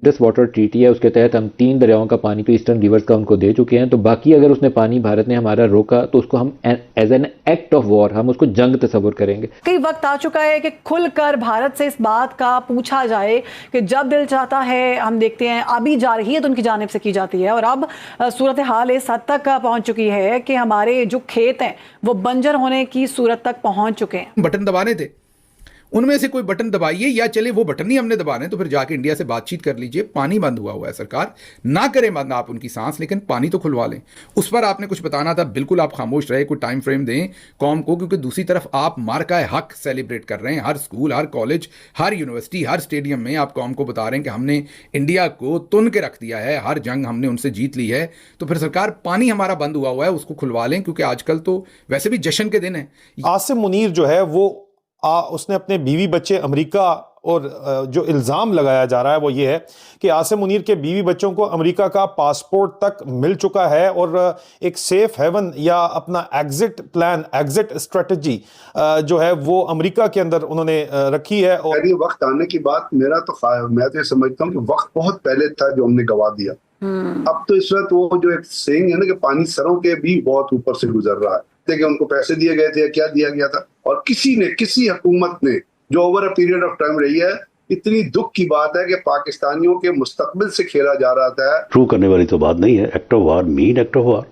Indus water treaty है, उसके तहत हम 3 दरियाओं का पानी तो ईस्टर्न रिवर्स का उनको दे चुके हैं। तो बाकी अगर उसने पानी भारत ने हमारा रोका तो उसको हम as an act of war, हम उसको जंग तस्वुर करेंगे। कई वक्त आ चुका है कि खुलकर भारत से इस बात का पूछा जाए कि जब दिल चाहता है, हम देखते हैं अभी जा रही है तो उनकी जानिब से की जाती है, और अब सूरत हाल इस हद तक पहुंच चुकी है कि हमारे जो खेत हैं वो बंजर होने की सूरत तक पहुंच चुके हैं। बटन दबाने थे, उनमें से कोई बटन दबाइए, या चले वो बटन नहीं हमने दबाने तो फिर जाके इंडिया से बातचीत कर लीजिए। पानी बंद हुआ है, सरकार ना करे बंद आप उनकी सांस, लेकिन पानी तो खुलवा लें। उस पर आपने कुछ बताना था, बिल्कुल आप खामोश रहे, कोई टाइम फ्रेम दें कौम को, क्योंकि दूसरी तरफ आप मार्का हक सेलिब्रेट कर रहे हैं। हर स्कूल, हर कॉलेज, हर यूनिवर्सिटी, हर स्टेडियम में आप कौम को बता रहे हैं कि हमने इंडिया को तुन के रख दिया है, हर जंग हमने उनसे जीत ली है। तो फिर सरकार पानी हमारा बंद हुआ है उसको खुलवा लें, क्योंकि आजकल तो वैसे भी जश्न के दिन है। आसिम मुनीर जो है वो उसने अपने बीवी बच्चे अमेरिका, और जो इल्ज़ाम लगाया जा रहा है वो ये है कि आसिम मुनीर के बीवी बच्चों को अमेरिका का पासपोर्ट तक मिल चुका है, और एक सेफ हेवन या अपना एग्जिट प्लान, एग्जिट स्ट्रेटजी जो है वो अमेरिका के अंदर उन्होंने रखी है। और ये वक्त आने की बात, मैं तो ये समझता हूँ कि वक्त बहुत पहले था जो हमने गवा दिया। अब तो इस वक्त वो जो एक सेइंग है ना कि पानी सरों के भी बहुत ऊपर से गुजर रहा है, कि उनको पैसे दिए गए थे, क्या दिया गया था, और किसी हुकूमत ने जो over a period of time रही है, इतनी दुख की बात है कि पाकिस्तानियों के मुस्तकबिल से खेला जा रहा था। प्रूव करने वाली तो बात नहीं है। Act of war mean act of war.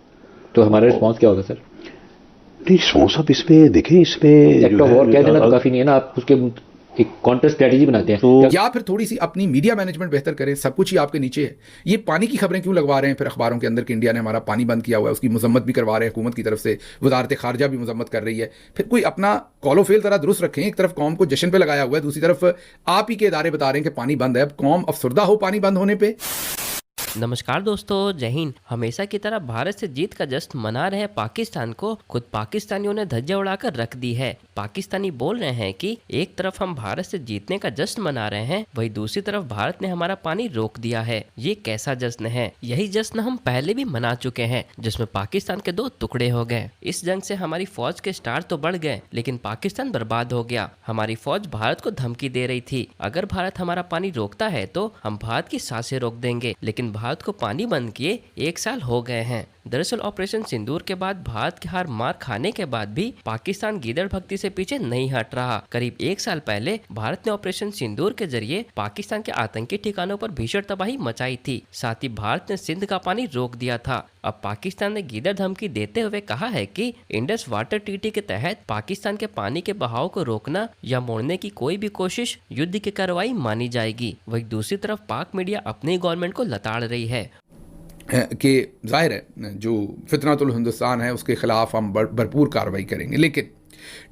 तो हमारा रिस्पॉन्स क्या होगा सर? नहीं, रिस्पॉन्स आप इसमें देखें, इसमें एक्ट ऑफ वॉर कह देना तो काफी नहीं है ना, आप उसके एक काउंटर स्ट्रेटजी बनाते हैं तो, या फिर थोड़ी सी अपनी मीडिया मैनेजमेंट बेहतर करें। सब कुछ ही आपके नीचे है। ये पानी की खबरें क्यों लगवा रहे हैं फिर अखबारों के अंदर कि इंडिया ने हमारा पानी बंद किया हुआ है, उसकी मजम्मत भी करवा रहे हैं हुकूमत की तरफ से, वजारत खारजा भी मजम्मत कर रही है। फिर कोई अपना कॉलो फेल तरह दुरुस्त रखें। एक तरफ कौम को जश्न पे लगाया हुआ है, दूसरी तरफ आप ही के इदारे बता रहे हैं कि पानी बंद है। अब कौम अफसरदा हो पानी बंद होने पर। नमस्कार दोस्तों, जय हिंद। हमेशा की तरह भारत से जीत का जश्न मना रहे पाकिस्तान को खुद पाकिस्तानियों ने धज्जियां उड़ाकर रख दी है। पाकिस्तानी बोल रहे हैं कि एक तरफ हम भारत से जीतने का जश्न मना रहे हैं, वही दूसरी तरफ भारत ने हमारा पानी रोक दिया है। ये कैसा जश्न है? यही जश्न हम पहले भी मना चुके हैं, जिसमें पाकिस्तान के 2 टुकड़े हो गए। इस जंग से हमारी फौज के स्टार तो बढ़ गए, लेकिन पाकिस्तान बर्बाद हो गया। हमारी फौज भारत को धमकी दे रही थी, अगर भारत हमारा पानी रोकता है तो हम भारत की सांसें रोक देंगे, लेकिन भारत को पानी बंद किए 1 साल हो गए हैं। दरअसल ऑपरेशन सिंदूर के बाद भारत की हार मार खाने के बाद भी पाकिस्तान गीदड़ भक्ति से पीछे नहीं हट रहा। करीब 1 साल पहले भारत ने ऑपरेशन सिंदूर के जरिए पाकिस्तान के आतंकी ठिकानों पर भीषण तबाही मचाई थी। साथ ही भारत ने सिंध का पानी रोक दिया था। अब पाकिस्तान ने गीदड़ धमकी देते हुए कहा है कि इंडस वाटर ट्रीटी के तहत पाकिस्तान के पानी के बहाव को रोकना या मोड़ने की कोई भी कोशिश युद्ध की कार्रवाई मानी जाएगी। वहीं दूसरी तरफ पाक मीडिया अपनी गवर्नमेंट को लताड़ रही है कि जाहिर है जो फितनतुल हिंदुस्तान है उसके खिलाफ हम भरपूर कार्रवाई करेंगे। लेकिन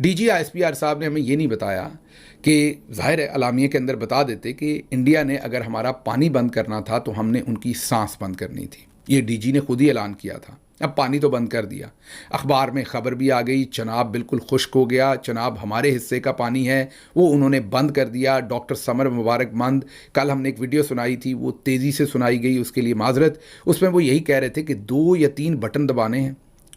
डीजी ISPR साहब ने हमें ये नहीं बताया कि जाहिर है अलामिया के अंदर बता देते कि इंडिया ने अगर हमारा पानी बंद करना था तो हमने उनकी सांस बंद करनी थी। ये डीजी ने खुद ही ऐलान किया था। अब पानी तो बंद कर दिया, अखबार में खबर भी आ गई, चनाब बिल्कुल खुश्क हो गया, चनाब हमारे हिस्से का पानी है वो उन्होंने बंद कर दिया। डॉक्टर समर मुबारकमंद, कल हमने एक वीडियो सुनाई थी, वो तेज़ी से सुनाई गई, उसके लिए माजरत। उसमें वो यही कह रहे थे कि 2 या 3 बटन दबाने हैं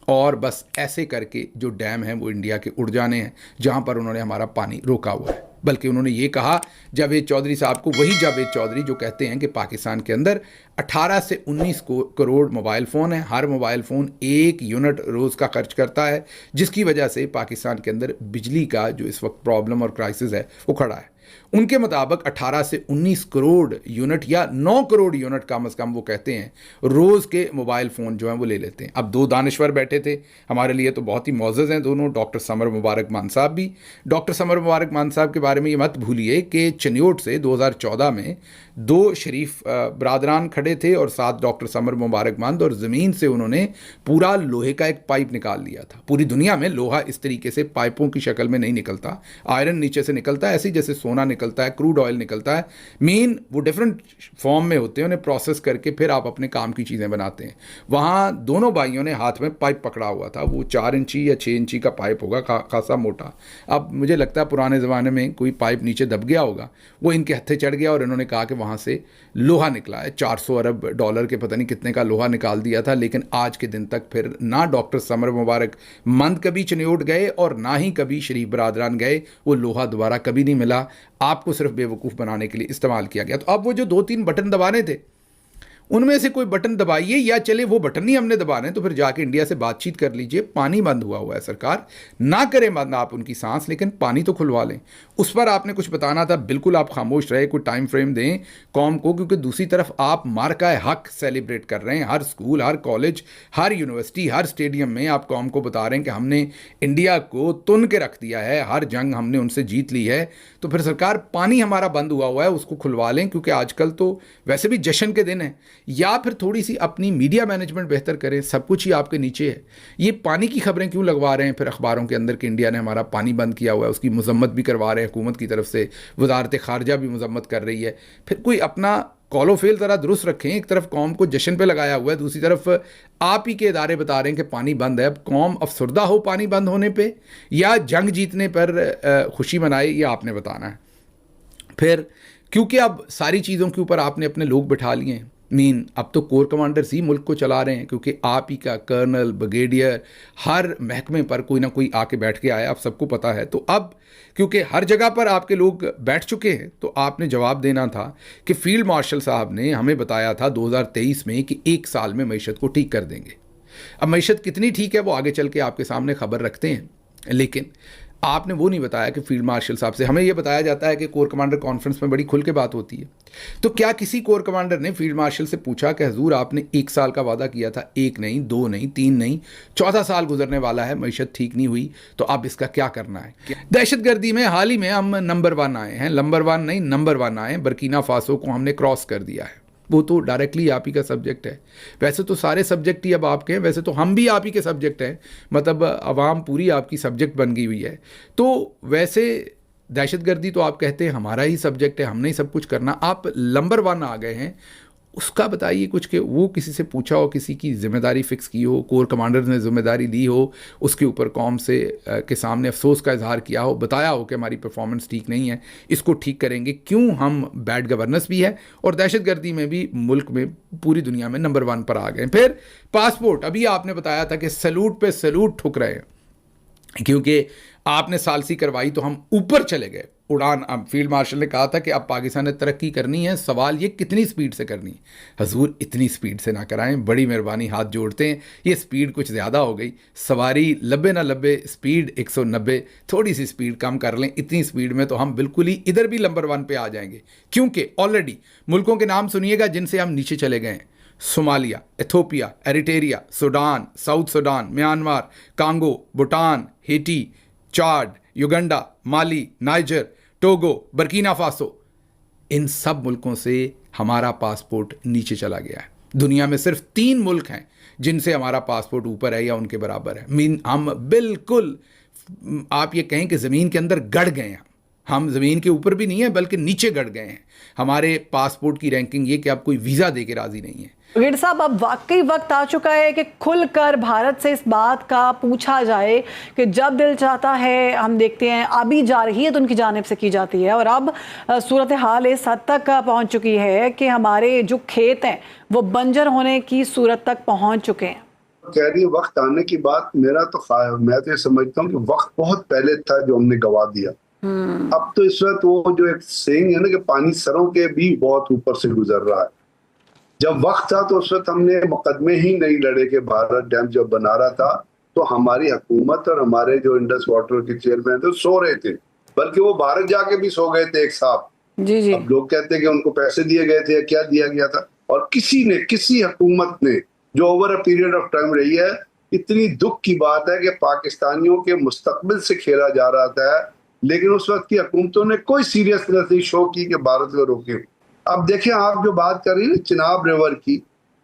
और बस ऐसे करके जो डैम हैं वो इंडिया के उड़ जाने हैं जहाँ पर उन्होंने हमारा पानी रोका हुआ है। बल्कि उन्होंने ये कहा जावेद चौधरी साहब को, वही जावेद चौधरी जो कहते हैं कि पाकिस्तान के अंदर 18 से 19 करोड़ मोबाइल फ़ोन है, हर मोबाइल फ़ोन 1 यूनिट रोज़ का खर्च करता है, जिसकी वजह से पाकिस्तान के अंदर बिजली का जो इस वक्त प्रॉब्लम और क्राइसिस है वो खड़ा है। उनके मुताबिक 18 से 19 करोड़ यूनिट या 9 करोड़ यूनिट कम से कम वो कहते हैं रोज़ के मोबाइल फ़ोन जो हैं वो ले लेते हैं। अब 2 दानिश्वर बैठे थे, हमारे लिए तो बहुत ही मौजज़ हैं दोनों, डॉक्टर समर मुबारकमंद साहब भी। डॉक्टर समर मुबारकमंद साहब के बारे में ये मत भूलिए कि चनियोट से 2014 में 2 शरीफ बरादरान खड़े थे और साथ डॉक्टर समर मुबारकमंद, और ज़मीन से उन्होंने पूरा लोहे का एक पाइप निकाल लिया था। पूरी दुनिया में लोहा इस तरीके से पाइपों की शक्ल में नहीं निकलता, आयरन नीचे से निकलता है, ऐसे जैसे सोना निकलता है, क्रूड ऑयल निकलता है। मेन वो डिफरेंट फॉर्म में होते हैं, उन्हें प्रोसेस करके फिर आप अपने काम की चीज़ें बनाते हैं। वहाँ दोनों भाइयों ने हाथ में पाइप पकड़ा हुआ था, वो 4 इंची या 6 इंची का पाइप होगा, खासा मोटा। अब मुझे लगता है पुराने ज़माने में कोई पाइप नीचे दब गया होगा, वो इनके हत्थे चढ़ गया और इन्होंने कहा कि वहाँ से लोहा निकला है। 400 अरब डॉलर के पता नहीं कितने का लोहा निकाल दिया था। लेकिन आज के दिन तक फिर ना डॉक्टर समर मुबारकमंद कभी चनियोट गए और ना ही कभी शरीफ बरादरान गए, वो लोहा दोबारा कभी नहीं मिला। आपको सिर्फ बेवकूफ़ बनाने के लिए इस्तेमाल किया गया। तो अब वो जो 2-3 बटन दबाने थे, उनमें से कोई बटन दबाइए, या चले वो बटन ही हमने दबाने तो फिर जाके इंडिया से बातचीत कर लीजिए। पानी बंद हुआ है, सरकार ना करें बंद आप उनकी सांस, लेकिन पानी तो खुलवा लें। उस पर आपने कुछ बताना था, बिल्कुल आप खामोश रहे, कोई टाइम फ्रेम दें कौम को, क्योंकि दूसरी तरफ आप मार्का हक सेलिब्रेट कर रहे हैं। हर स्कूल, हर कॉलेज, हर यूनिवर्सिटी, हर स्टेडियम में आप कौम को बता रहे हैं कि हमने इंडिया को तुन के रख दिया है, हर जंग हमने उनसे जीत ली है। तो फिर सरकार पानी हमारा बंद हुआ है उसको खुलवा लें, क्योंकि आजकल तो वैसे भी जश्न के दिन है। या फिर थोड़ी सी अपनी मीडिया मैनेजमेंट बेहतर करें, सब कुछ ही आपके नीचे है। ये पानी की खबरें क्यों लगवा रहे हैं फिर अखबारों के अंदर कि इंडिया ने हमारा पानी बंद किया हुआ है, उसकी मजम्मत भी करवा रहे हैं हुकूमत की तरफ से, वजारत खारजा भी मजम्मत कर रही है। फिर कोई अपना कॉलो फेल ज़रा दुरुस्त रखें। एक तरफ कौम को जश्न पे लगाया हुआ है, दूसरी तरफ आप ही के इदारे बता रहे हैं कि पानी बंद है। अब कौम अफसरदा हो पानी बंद होने पे, या जंग जीतने पर खुशी मनाए, ये आपने बताना है। फिर क्योंकि अब सारी चीज़ों के ऊपर आपने अपने लोग बिठा लिए हैं, अब तो कोर कमांडर्स ही मुल्क को चला रहे हैं, क्योंकि आप ही का कर्नल, ब्रिगेडियर, हर महकमे पर कोई ना कोई आके बैठ के आया, आप सबको पता है। तो अब क्योंकि हर जगह पर आपके लोग बैठ चुके हैं, तो आपने जवाब देना था कि फील्ड मार्शल साहब ने हमें बताया था 2023 में कि 1 साल में मईशत को ठीक कर देंगे। अब मईशत कितनी ठीक है वो आगे चल के आपके सामने खबर रखते हैं, लेकिन आपने वो नहीं बताया कि फील्ड मार्शल साहब से। हमें ये बताया जाता है कि कोर कमांडर कॉन्फ्रेंस में बड़ी खुल के बात होती है। तो क्या किसी कोर कमांडर ने फील्ड मार्शल से पूछा कि हुजूर आपने 1 साल का वादा किया था, 1 नहीं, 2 नहीं, 3 नहीं, 14 साल गुजरने वाला है, मईशत ठीक नहीं हुई, तो अब इसका क्या करना है? दहशतगर्दी में हाल ही में हम नंबर 1 आए हैं, नंबर 1 नहीं, नंबर 1 आए। बर्किना फासो को हमने क्रॉस कर दिया है। वो तो डायरेक्टली आप ही का सब्जेक्ट है। वैसे तो सारे सब्जेक्ट ही अब आपके हैं, वैसे तो हम भी आप ही के सब्जेक्ट हैं, मतलब आवाम पूरी आपकी सब्जेक्ट बन गई हुई है। तो वैसे दहशतगर्दी तो आप कहते हैं हमारा ही सब्जेक्ट है, हमने ही सब कुछ करना। आप नंबर 1 आ गए हैं, उसका बताइए कुछ कि वो किसी से पूछा हो, किसी की जिम्मेदारी फिक्स की हो, कोर कमांडर ने जिम्मेदारी ली हो, उसके ऊपर कौम से के सामने अफसोस का इजहार किया हो, बताया हो कि हमारी परफॉर्मेंस ठीक नहीं है, इसको ठीक करेंगे। क्यों हम बैड गवर्नेंस भी है और दहशतगर्दी में भी मुल्क में पूरी दुनिया में नंबर 1 पर आ गए। फिर पासपोर्ट, अभी आपने बताया था कि सैल्यूट पे सैल्यूट ठुक रहे हैं, क्योंकि आपने सालसी करवाई तो हम ऊपर चले गए उड़ान। अब फील्ड मार्शल ने कहा था कि अब पाकिस्तान ने तरक्की करनी है, सवाल ये कितनी स्पीड से करनी है। हजूर इतनी स्पीड से ना कराएं, बड़ी मेहरबानी, हाथ जोड़ते हैं, ये स्पीड कुछ ज़्यादा हो गई। सवारी लब्बे ना लब्बे, स्पीड 190, थोड़ी सी स्पीड कम कर लें। इतनी स्पीड में तो हम बिल्कुल ही इधर भी नंबर 1 पे आ जाएंगे, क्योंकि ऑलरेडी मुल्कों के नाम सुनिएगा जिनसे हम नीचे चले गए हैं। Somalia, Ethiopia, Eritrea, Sudan, South Sudan, Myanmar, Congo, Bhutan, Haiti, Chad, Uganda, Mali, Niger, Togo, Burkina Faso, इन सब मुल्कों से हमारा पासपोर्ट नीचे चला गया है। दुनिया में सिर्फ 3 मुल्क हैं जिनसे हमारा पासपोर्ट ऊपर है या उनके बराबर है। हम बिल्कुल, आप ये कहें कि ज़मीन के अंदर गड़ गए हैं। हम ज़मीन के ऊपर भी नहीं है बल्कि नीचे गड़ गए हैं। हमारे पासपोर्ट की रैंकिंग ये कि आप कोई वीज़ा दे के राज़ी नहीं है। ब्रिगेडियर साहब, अब वाकई वक्त आ चुका है कि खुलकर भारत से इस बात का पूछा जाए कि जब दिल चाहता है, हम देखते हैं आबी जा रही है तो उनकी जानिब से की जाती है, और अब सूरत हाल इस हद तक पहुंच चुकी है कि हमारे जो खेत हैं वो बंजर होने की सूरत तक पहुंच चुके हैं। कह रही है वक्त आने की बात, मैं तो ये समझता हूँ कि वक्त बहुत पहले था जो हमने गवा दिया। अब तो इस वक्त वो जो एक सेइंग है ना कि पानी सरों के भी बहुत ऊपर से गुजर रहा है। जब वक्त था तो उस वक्त हमने मुकदमे ही नहीं लड़े कि भारत डैम जब बना रहा था तो हमारी हुकूमत और हमारे जो इंडस वाटर के चेयरमैन थे सो रहे थे, बल्कि वो भारत जाके भी सो गए थे एक साहब। जी। अब लोग कहते हैं कि उनको पैसे दिए गए थे या क्या दिया गया था, और किसी हुकूमत ने जो over a period of time रही है, इतनी दुख की बात है कि पाकिस्तानियों के मुस्तकबिल से खेला जा रहा था, लेकिन उस वक्त की हुकूमतों ने कोई सीरियसनेस नहीं शो की कि भारत को रोके। अब देखिए, आप जो बात कर रही है चिनाब रिवर की,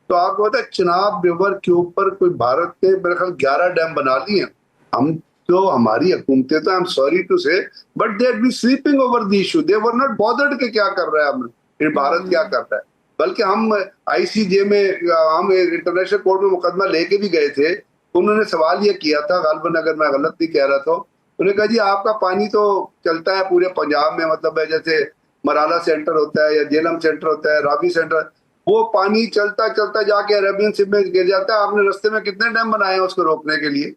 तो आपको पता है चिनाब रिवर के ऊपर कोई भारत ने मेरे ख्याल 11 डैम बना लिए। हम तो, हमारी हुकूमतें तो, I am sorry to say, but they had been sleeping over the issue, they were not bothered के क्या कर रहा है हम, भारत क्या कर रहा है। बल्कि हम ICJ में, हम इंटरनेशनल कोर्ट में मुकदमा लेके भी गए थे। उन्होंने सवाल ये किया था, गालबन अगर मैं गलत नहीं कह रहा था, उन्होंने कहा जी आपका पानी तो चलता है पूरे पंजाब में, मतलब है जैसे मराला सेंटर होता है या जेलम सेंटर होता है, रावी सेंटर, वो पानी चलता चलता जाके अरेबियन सी में गिर जाता है। आपने रास्ते में कितने डैम बनाए हैं उसको रोकने के लिए?